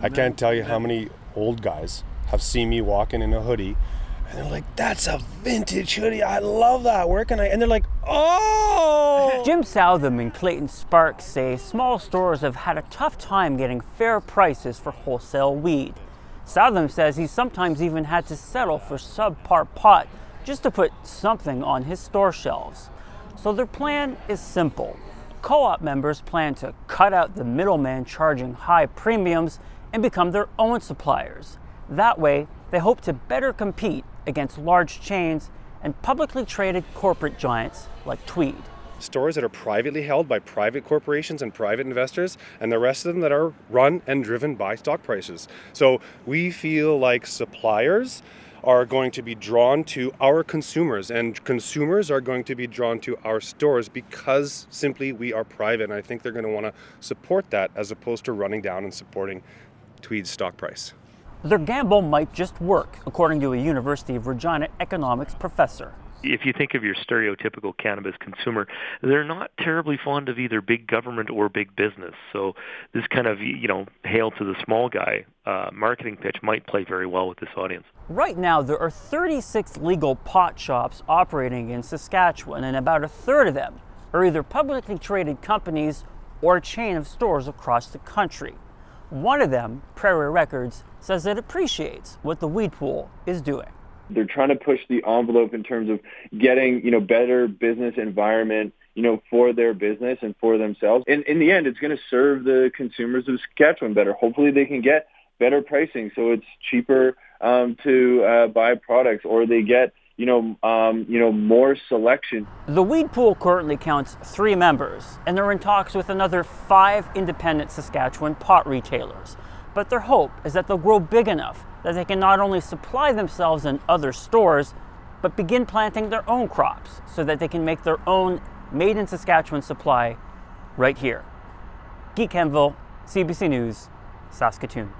I can't tell you how many old guys have seen me walking in a hoodie and they're like, that's a vintage hoodie. I love that. Where can I? And they're like, oh! Jim Southam and Clayton Sparks say small stores have had a tough time getting fair prices for wholesale weed. Southam says he's sometimes even had to settle for subpar pot just to put something on his store shelves. So their plan is simple. Co-op members plan to cut out the middleman charging high premiums and become their own suppliers. That way, they hope to better compete against large chains and publicly traded corporate giants like Tweed. Stores that are privately held by private corporations and private investors, and the rest of them that are run and driven by stock prices. So we feel like suppliers are going to be drawn to our consumers, and consumers are going to be drawn to our stores because simply we are private, and I think they're going to want to support that as opposed to running down and supporting Tweed's stock price. Their gamble might just work, according to a University of Regina economics professor. If you think of your stereotypical cannabis consumer, they're not terribly fond of either big government or big business. So this kind of, hail to the small guy marketing pitch might play very well with this audience. Right now, there are 36 legal pot shops operating in Saskatchewan, and about a third of them are either publicly traded companies or a chain of stores across the country. One of them, Prairie Records, says it appreciates what the weed pool is doing. They're trying to push the envelope in terms of getting, better business environment, for their business and for themselves. And in the end, it's going to serve the consumers of Saskatchewan better. Hopefully they can get better pricing so it's cheaper to buy products, or they get, more selection. The weed pool currently counts 3 members, and they're in talks with another 5 independent Saskatchewan pot retailers. But their hope is that they'll grow big enough that they can not only supply themselves and other stores, but begin planting their own crops so that they can make their own made in Saskatchewan supply right here. Guy Kenville, CBC News, Saskatoon.